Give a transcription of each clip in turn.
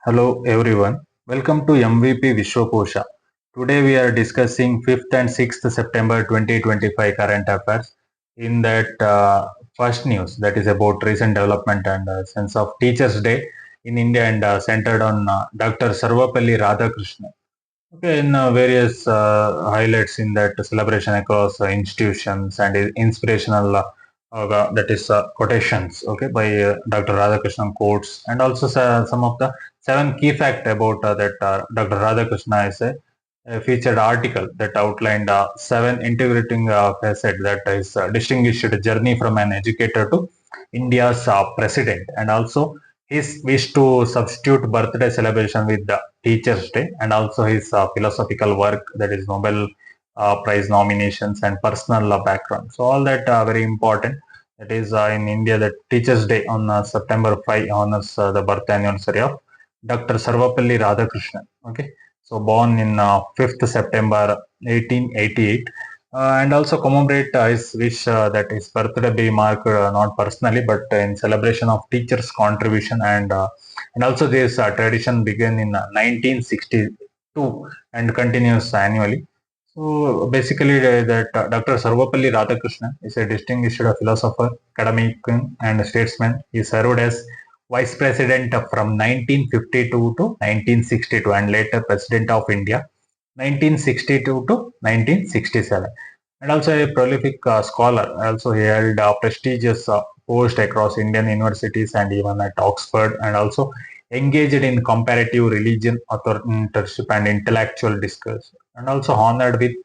Hello everyone, welcome to MVP Vishwakosha. Today we are discussing 5th and 6th September 2025 current affairs. In that first news, that is about recent development and sense of Teachers Day in India and centered on Dr. Sarvapalli Radhakrishnan. Okay, in various highlights in that celebration across institutions and inspirational that is quotations, okay, by Dr. Radhakrishnan quotes, and also some of the 7 key fact about that Dr. Radhakrishnan is a featured article that outlined 7 integrating facet that is distinguished journey from an educator to India's president, and also his wish to substitute birthday celebration with the Teachers Day, and also his philosophical work, that is Nobel Prize nominations and personal background. So all that very important. That is in India, that Teachers Day on September 5 honors the birth anniversary of Dr. Sarvapalli Radhakrishnan. Okay, so born in 5th September 1888. And also commemorate his wish that his birthday be marked not personally but in celebration of teachers' contribution, and also this tradition began in 1962 and continues annually. So basically, that Dr. Sarvapalli Radhakrishnan is a distinguished philosopher, academic, and statesman. He served as vice president from 1952 to 1962 and later president of India 1962 to 1967, and also a prolific scholar. Also, he held prestigious posts across Indian universities and even at Oxford, and also engaged in comparative religion, authorship, and intellectual discourse, and also honored with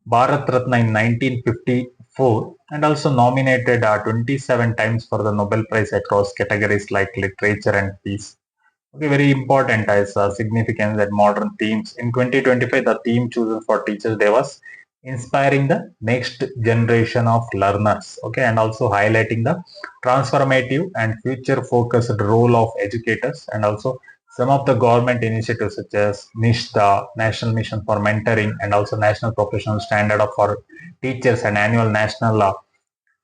Bharat Ratna in 1954, and also nominated 27 times for the Nobel Prize across categories like literature and peace. Okay, very important as significance that modern themes. In 2025, the theme chosen for Teachers Day was inspiring the next generation of learners. Okay, and also highlighting the transformative and future focused role of educators, and also some of the government initiatives such as NISH, National Mission for Mentoring, and also National Professional Standard for Teachers, and annual National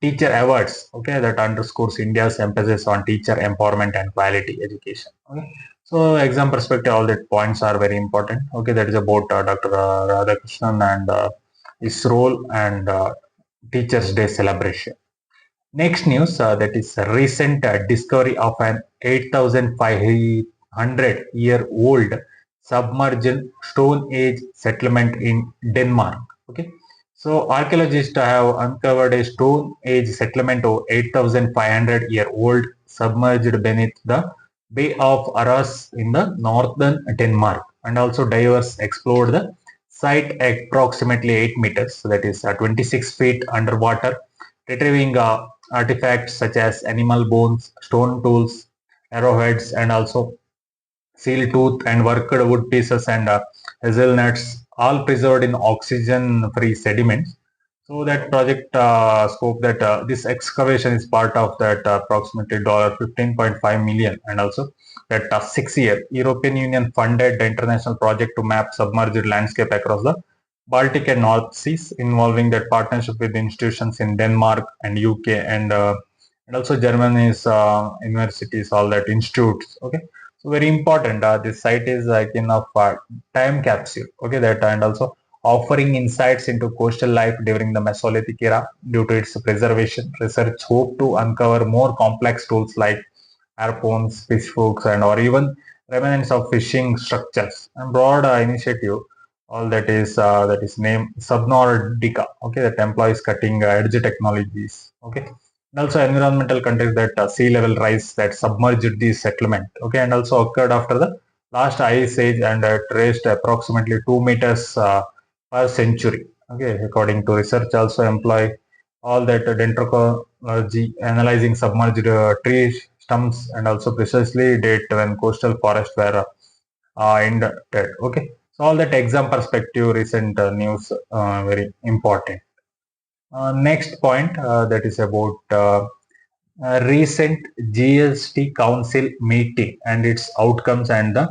Teacher Awards, okay, that underscores India's emphasis on teacher empowerment and quality education. Okay. So, exam perspective, all that points are very important. Okay, that is about Dr. Radhakrishnan and his role and Teachers Day celebration. Next news, that is a recent discovery of an 8,500-year-old submerged Stone Age settlement in Denmark. Okay, so archaeologists have uncovered a Stone Age settlement of 8,500-year-old submerged beneath the Bay of Aras in the northern Denmark, and also divers explored the site at approximately 8 meters, so that is 26 feet underwater, retrieving artifacts such as animal bones, stone tools, arrowheads, and also seal tooth and worked wood pieces and hazelnuts, all preserved in oxygen-free sediments. So that project scope, that this excavation is part of that approximately $15.5 million, and also that 6-year European Union funded the international project to map submerged landscape across the Baltic and North Seas, involving that partnership with institutions in Denmark and UK, and also Germany's universities, all that institutes. Okay, so very important. This site is like in a time capsule. Okay, that, and also offering insights into coastal life during the Mesolithic era. Due to its preservation, research hope to uncover more complex tools like harpoons, fish hooks, and or even remnants of fishing structures. And broad initiative, all that is named Subnautica. Okay, that employs cutting edge technologies. Okay, and also environmental context, that sea level rise that submerged the settlement. Okay, and also occurred after the last ice age, and traced approximately 2 meters per century. Okay, according to research, also employ all that dendrology, analyzing submerged tree stumps, and also precisely date when coastal forests were ended. Okay, so all that exam perspective, recent news, very important. Next point, that is about recent GST Council meeting and its outcomes and the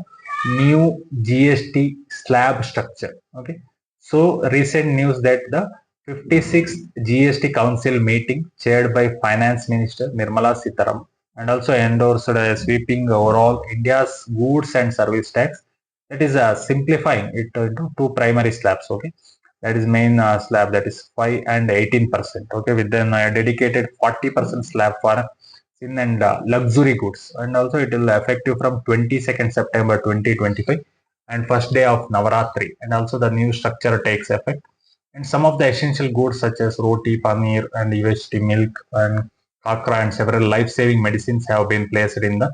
new GST slab structure. Okay, so recent news that the 56th GST Council meeting chaired by Finance Minister Nirmala Sitaraman and also endorsed sweeping overall India's goods and service tax. That is simplifying it into two primary slabs. Okay, that is main slab, that is 5 and 18%. Okay, with then a dedicated 40% slab for sin and luxury goods, and also it will effective from 22nd September 2025 and first day of Navaratri, and also the new structure takes effect. And some of the essential goods such as roti, paneer, and UHT milk and kakra and several life-saving medicines have been placed in the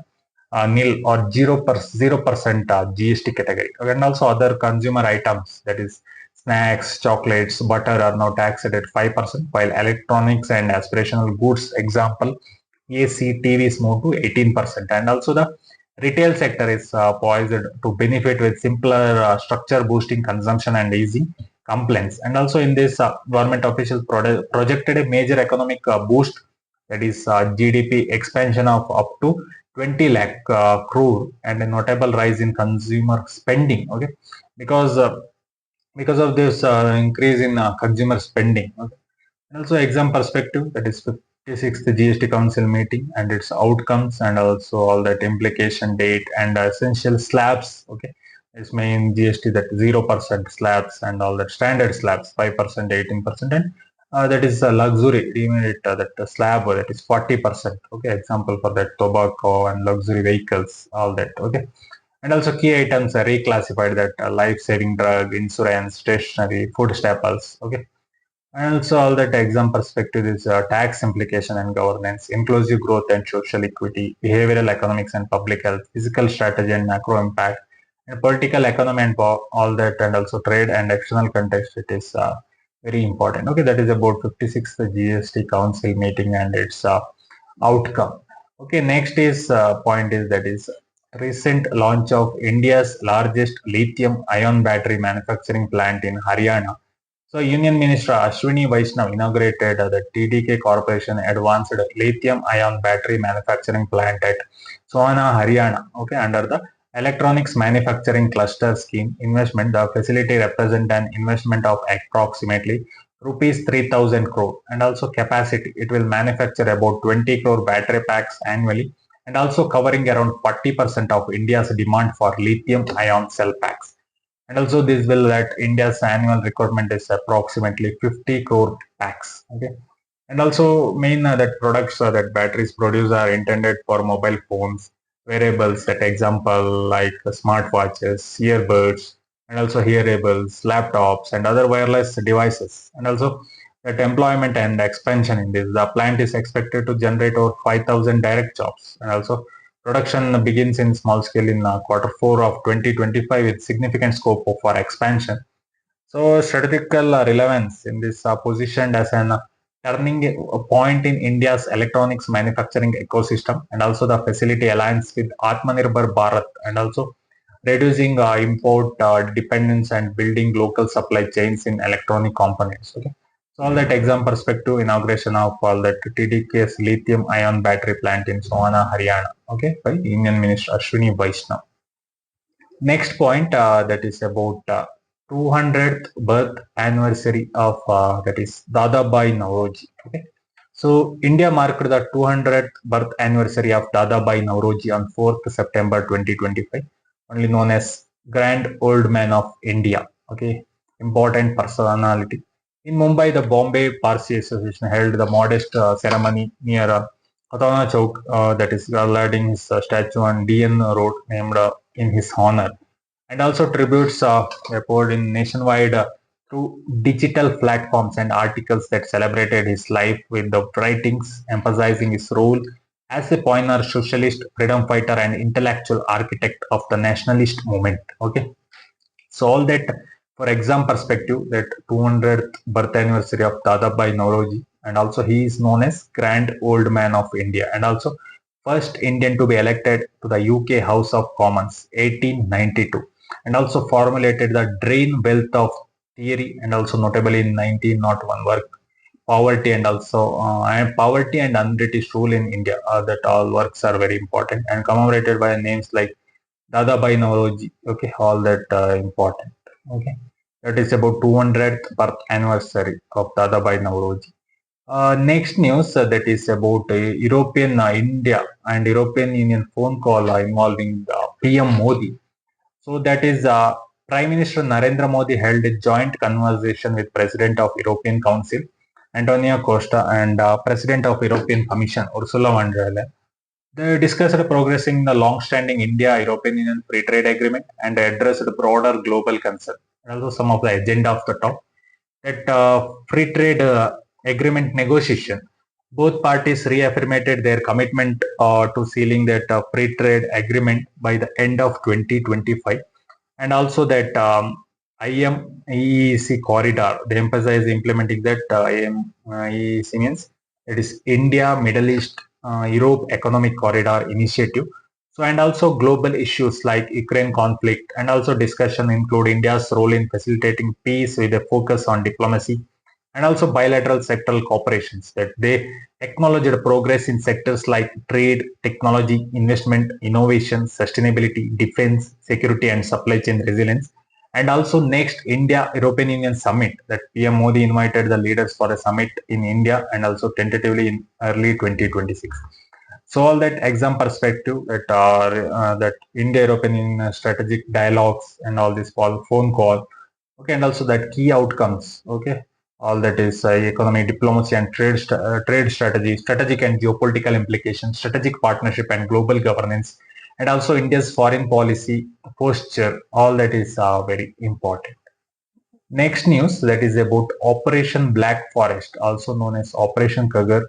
nil or 0% GST category. And also other consumer items, that is snacks, chocolates, butter, are now taxed at 5%, while electronics and aspirational goods, example AC, TVs, moved to 18%. And also the retail sector is poised to benefit with simpler structure, boosting consumption and easing complaints. And also in this, government officials projected a major economic boost, that is GDP expansion of up to 20 lakh crore, and a notable rise in consumer spending. Okay, because because of this increase in consumer spending. Okay? And also exam perspective, that is 56th GST Council meeting and its outcomes, and also all that implication date and essential slabs. Okay, its main GST, that 0% slabs and all that standard slabs 5%, 18%, and that is luxury that slab, that is 40%. Okay, example for that tobacco and luxury vehicles, all that. Okay, and also key items are reclassified, that life-saving drug, insurance, stationery, food staples. Okay, and also all that exam perspective is tax implication and governance, inclusive growth and social equity, behavioral economics and public health, physical strategy and macro impact, and political economy and all that, and also trade and external context. It is very important. Okay, that is about 56th GST Council meeting and its outcome. Okay, next is point is, that is recent launch of India's largest lithium ion battery manufacturing plant in Haryana. So, Union Minister Ashwini Vaishnav inaugurated the TDK Corporation Advanced Lithium-Ion Battery Manufacturing Plant at Sohana, Haryana. Okay, under the Electronics Manufacturing Cluster Scheme investment, the facility represents an investment of approximately rupees 3,000 crore, and also capacity. It will manufacture about 20 crore battery packs annually, and also covering around 40% of India's demand for lithium-ion cell packs. And also this will that India's annual requirement is approximately 50 crore packs. Okay. And also main that products that batteries produce are intended for mobile phones, wearables, that example like smartwatches, earbuds, and also hearables, laptops, and other wireless devices. And also that employment and expansion in this. The plant is expected to generate over 5,000 direct jobs, and also production begins in small scale in quarter 4 of 2025 with significant scope for expansion. So strategical relevance in this positioned as an turning a point in India's electronics manufacturing ecosystem, and also the facility aligns with Atmanirbhar Bharat, and also reducing import dependence and building local supply chains in electronic components. Okay. So all that exam perspective, inauguration of all that TDK's lithium ion battery plant in Sohana, Haryana. Okay, by Union Minister Ashwini Vaishnav. Next point, that is about 200th birth anniversary of that is Dadabhai Nauroji. Okay, so India marked the 200th birth anniversary of Dadabhai Nauroji on 4th September 2025, only known as Grand Old Man of India. Okay, important personality. In Mumbai, the Bombay Parsi Association held the modest ceremony near Khatana Chowk, that is lighting his statue on DN Road, named in his honor, and also tributes were poured in nationwide through digital platforms and articles that celebrated his life with the writings emphasizing his role as a pioneer socialist, freedom fighter, and intellectual architect of the nationalist movement. Okay, so all that for exam perspective, that 200th birth anniversary of Dadabhai Nauroji, and also he is known as Grand Old Man of India, and also first Indian to be elected to the UK House of Commons 1892, and also formulated the drain wealth of theory, and also notably in 1901 work poverty, and also poverty and un-British rule in India. That all works are very important and commemorated by names like Dadabhai Nauroji. Okay, all that important. Okay, that is about 200th birth anniversary of Dadabhai Nauroji. Next news that is about European India and European Union phone call involving PM Modi. So that is Prime Minister Narendra Modi held a joint conversation with President of European Council Antonio Costa and President of European Commission Ursula von der Leyen. They discussed progressing the long-standing India-European Union free trade agreement and addressed broader global concerns. And also some of the agenda of the talk that free trade agreement negotiation. Both parties reaffirmed their commitment to sealing that free trade agreement by the end of 2025, and also that IMEEC corridor. They emphasize implementing that IMEEC means it is India, Middle East, Europe Economic Corridor Initiative. So, and also global issues like Ukraine conflict, and also discussion include India's role in facilitating peace with a focus on diplomacy, and also bilateral sectoral cooperations. That they acknowledged progress in sectors like trade, technology, investment, innovation, sustainability, defense, security, and supply chain resilience. And also next India European Union summit, that PM Modi invited the leaders for a summit in India and also tentatively in early 2026. So all that exam perspective that India European Union strategic dialogues and all this phone call, okay, and also that key outcomes, okay, all that is economic diplomacy and trade strategy, strategic and geopolitical implications, strategic partnership and global governance, and also India's foreign policy posture. All that is very important. Next news that is about Operation Black Forest, also known as Operation Kagar.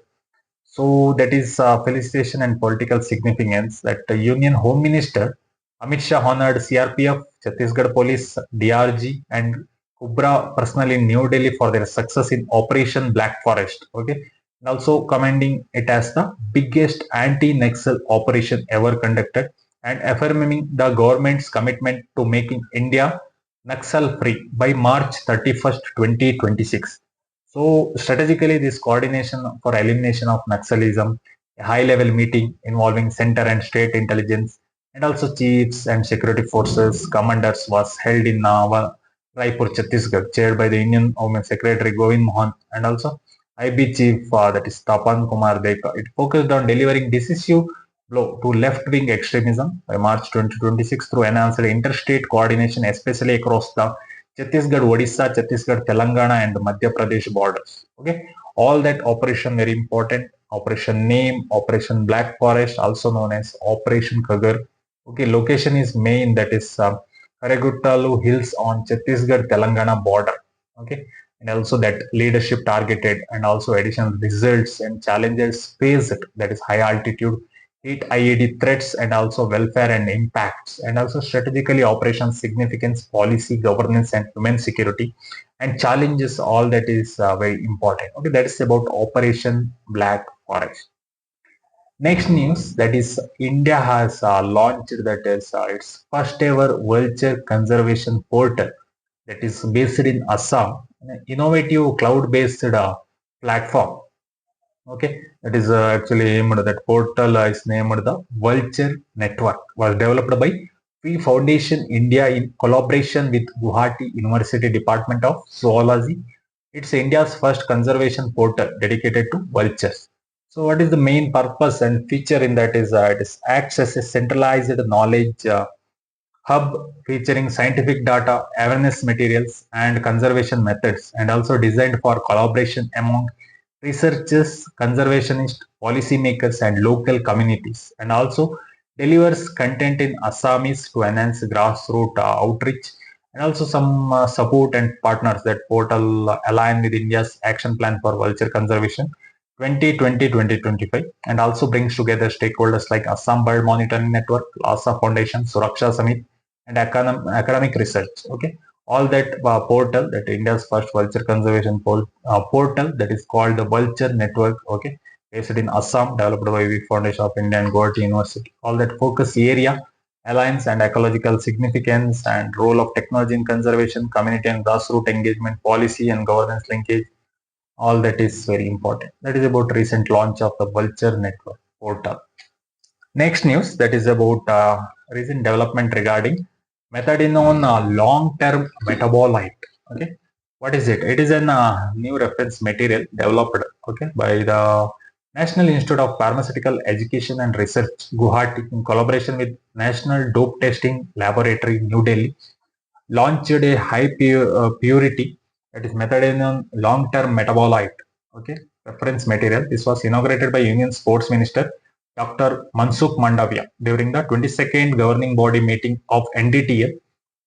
So that is felicitation and political significance that the Union Home Minister Amit Shah honored CRPF, Chhattisgarh Police, DRG, and Kubra personally in New Delhi for their success in Operation Black Forest. Okay, and also commending it as the biggest anti-Naxal operation ever conducted, and affirming the government's commitment to making India Naxal free by March 31st, 2026. So strategically, this coordination for elimination of Naxalism, a high-level meeting involving center and state intelligence, and also chiefs and security forces commanders was held in Raipur, Chhattisgarh, chaired by the Union Home Secretary Govind Mohan and also IB Chief that is Tapan Kumar Deka. It focused on delivering decisive blow to left-wing extremism by March 2026 through enhanced interstate coordination, especially across the Chhattisgarh, Odisha, Chhattisgarh, Telangana, and the Madhya Pradesh borders. Okay, all that operation very important. Operation name, Operation Black Forest, also known as Operation Kagar. Okay, location is main, that is Karagutalu Hills on Chhattisgarh, Telangana border. Okay, and also that leadership targeted and also additional results and challenges faced, that is high altitude heat IED threats and also welfare and impacts, and also strategically operations significance, policy, governance, and human security, and challenges. All that is very important. Okay, that is about Operation Black Forest. Next news that is India has launched that is its first ever vulture conservation portal that is based in Assam, an innovative cloud-based platform. Okay, that is actually named, that portal is named the Vulture Network, was developed by Free Foundation India in collaboration with Guwahati University Department of Zoology. It's India's first conservation portal dedicated to vultures. So what is the main purpose and feature in that is it is acts as a centralized knowledge hub featuring scientific data, awareness materials, and conservation methods, and also designed for collaboration among researchers, conservationists, policymakers, and local communities, and also delivers content in Assamese to enhance grassroots outreach, and also some support and partners. That portal align with India's action plan for vulture conservation 2020-2025, and also brings together stakeholders like Assam Bird Monitoring Network, Lhasa Foundation, Suraksha Summit, and academic research. Okay, all that portal, that India's first vulture conservation portal, that is called the Vulture Network. Okay, based in Assam, developed by V Foundation of India and Guwahati University. All that focus area, alliance and ecological significance, and role of technology in conservation, community and grassroots engagement, policy and governance linkage. All that is very important. That is about recent launch of the Vulture Network portal. Next news that is about recent development regarding methandienonelongtermmetabolite. Okay, What is it? It is a new reference material developed by the National Institute of Pharmaceutical Education and Research, Guwahati, in collaboration with National Dope Testing Laboratory, New Delhi, launched a high purity, that is methandienonelongtermmetabolite, reference material. This was inaugurated by Union Sports Minister Dr. Mansukh Mandavia during the 22nd governing body meeting of NDTL.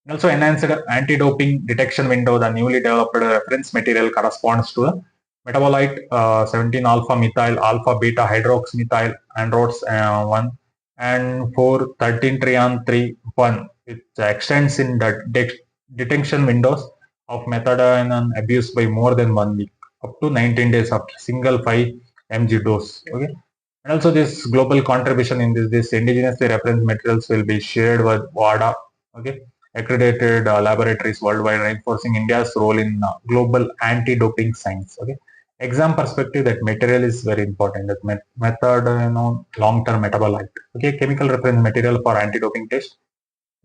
And also enhanced anti-doping detection window. The newly developed reference material corresponds to the metabolite 17 alpha methyl alpha beta hydroxymethyl androdes 1 and 4 13 trion 3 1, which extends in the detection windows of methadone abuse by more than 1 week, up to 19 days after single 5 mg dose. And also this global contribution in this indigenously reference materials will be shared with WADA, accredited laboratories worldwide, reinforcing India's role in global anti-doping science. Exam perspective, that material is very important. That method, long-term metabolite. Chemical reference material for anti-doping test.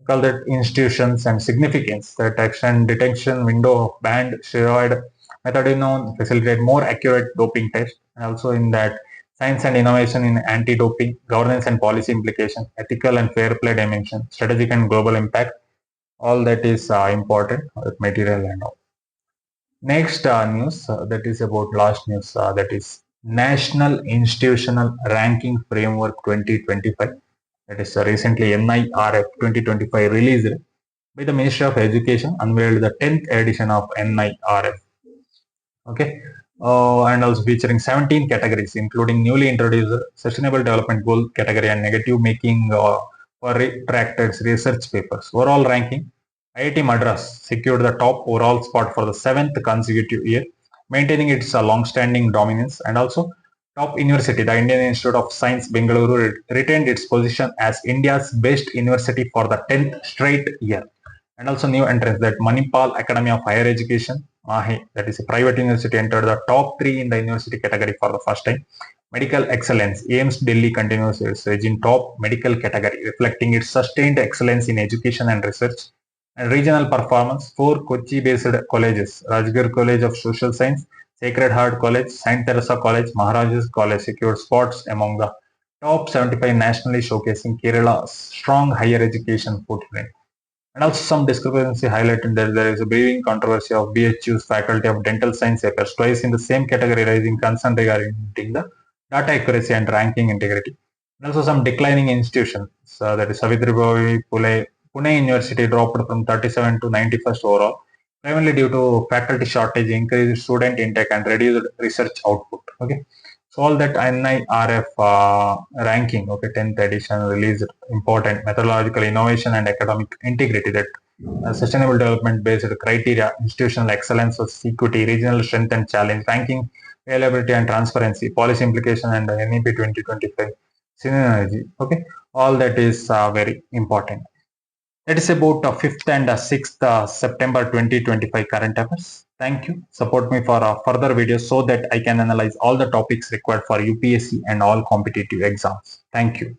We call that institutions and significance. That extend detection window of banned steroid methadone facilitate more accurate doping test. And also in that science and innovation in anti-doping, governance and policy implication, ethical and fair play dimension, strategic and global impact. All that is important material and all. Next news, that is about last news, that is National Institutional Ranking Framework 2025. That is recently NIRF 2025 released by the Ministry of Education, unveiled the 10th edition of NIRF. And also featuring 17 categories, including newly introduced Sustainable Development Goal category and negative making for retracted research papers. Overall ranking, IIT Madras secured the top overall spot for the 7th consecutive year, maintaining its long-standing dominance. And also top university, the Indian Institute of Science, Bengaluru, retained its position as India's best university for the 10th straight year. And also new entrants, that Manipal Academy of Higher Education, MAHE, that is a private university, entered the top 3 in the university category for the first time. Medical excellence, AIMS Delhi continues its edge in top medical category, reflecting its sustained excellence in education and research. And regional performance, 4 Kochi-based colleges, Rajgir College of Social Science, Sacred Heart College, Saint Teresa College, Maharajas College secured spots among the top 75 nationally, showcasing Kerala's strong higher education footprint. And also some discrepancy highlighted that there is a brewing controversy of BHU's Faculty of Dental Science appears twice in the same category, raising concern regarding the data accuracy and ranking integrity. And also some declining institutions, that is Savitribai Pune University dropped from 37 to 91st overall, primarily due to faculty shortage, increased student intake, and reduced research output. So all that NIRF ranking, 10th edition released important methodological innovation and academic integrity, that sustainable development based criteria, institutional excellence versus equity, regional strength and challenge, ranking, reliability and transparency, policy implication, and NEP 2025 synergy. All that is very important. That is about 5th and 6th September 2025 current affairs. Thank you. Support me for further videos so that I can analyze all the topics required for UPSC and all competitive exams. Thank you.